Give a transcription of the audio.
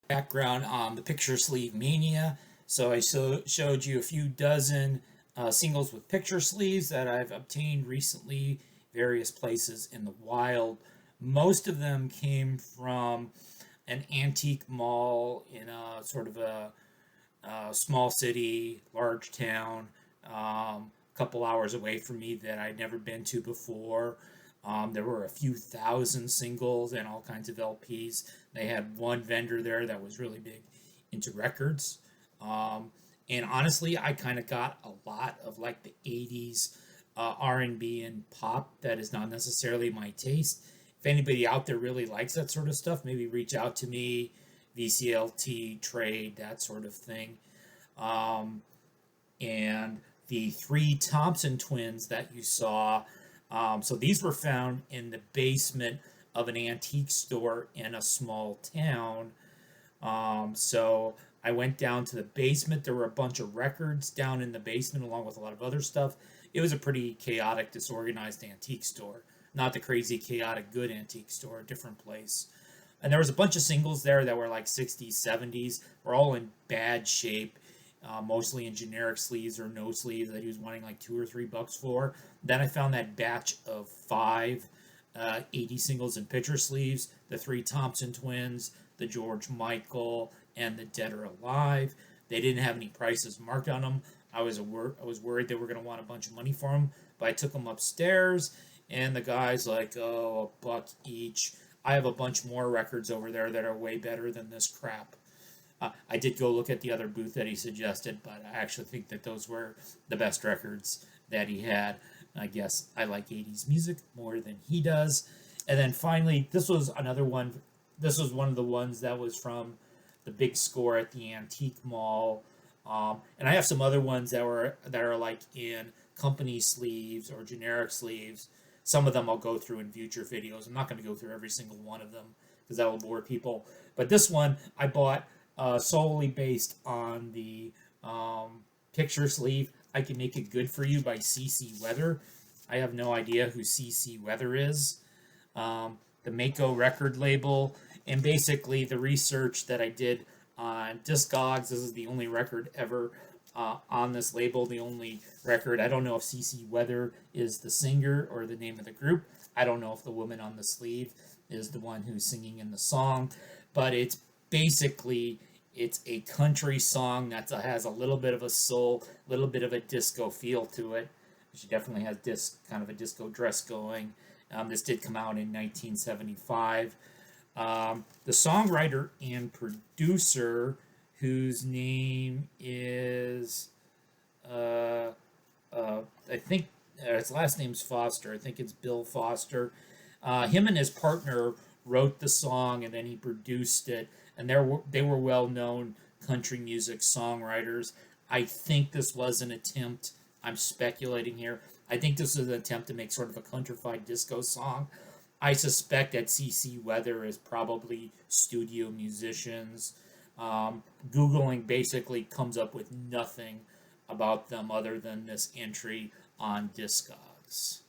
Background on the picture sleeve mania. So I showed you a few dozen singles with picture sleeves that I've obtained recently, various places in the wild. Most of them came from an antique mall in a sort of a small city, large town, a couple hours away from me that I'd never been to before. There were a few thousand singles and all kinds of LPs. They had one vendor there that was really big into records. Um, and honestly, I kind of got a lot of like the 80s R&B and pop that is not necessarily my taste. If anybody out there really likes that sort of stuff, maybe reach out to me, VCLT, trade, that sort of thing. Um, and the three Thompson twins that you saw. So these were found in the basement of an antique store in a small town. So I went down to the basement. There were a bunch of records down in the basement, along with a lot of other stuff. It was a pretty chaotic, disorganized antique store. Not the crazy, chaotic, good antique store, a different place. And there was a bunch of singles there that were like 60s, 70s, were all in bad shape, mostly in generic sleeves or no sleeves that he was wanting like $2 or $3 for. Then I found that batch of five 80 singles and picture sleeves, the three Thompson twins, the George Michael, and the Dead or Alive. They didn't have any prices marked on them. I was worried they were going to want a bunch of money for them, but I took them upstairs, and the guy's like, "Oh, $1 each." I have a bunch more records over there that are way better than this crap. I did go look at the other booth that he suggested, but I actually think that those were the best records that he had. I guess I like 80s music more than he does. And then finally, this was another one. This was one of the ones that was from the big score at the antique mall. And I have some other ones that are like in company sleeves or generic sleeves. Some of them I'll go through in future videos. I'm not going to go through every single one of them because that will bore people. But this one I bought solely based on the picture sleeve. I Can Make It Good For You by CC Weather. I have no idea who CC Weather is. The Mako record label, and basically the research that I did on Discogs. This is the only record ever on this label, the only record. I don't know if CC Weather is the singer or the name of the group. I don't know if the woman on the sleeve is the one who's singing in the song, but it's basically it's a country song that has a little bit of a soul, a little bit of a disco feel to it. She definitely has kind of a disco dress going. This did come out in 1975. The songwriter and producer whose name is uh, I think his last name's Foster. I think it's Bill Foster. Him and his partner wrote the song, and then he produced it. And they were well known country music songwriters. I think this was an attempt. I'm speculating here. I think this was an attempt to make sort of a countrified disco song. I suspect that CC Weather is probably studio musicians. Googling basically comes up with nothing about them other than this entry on Discogs.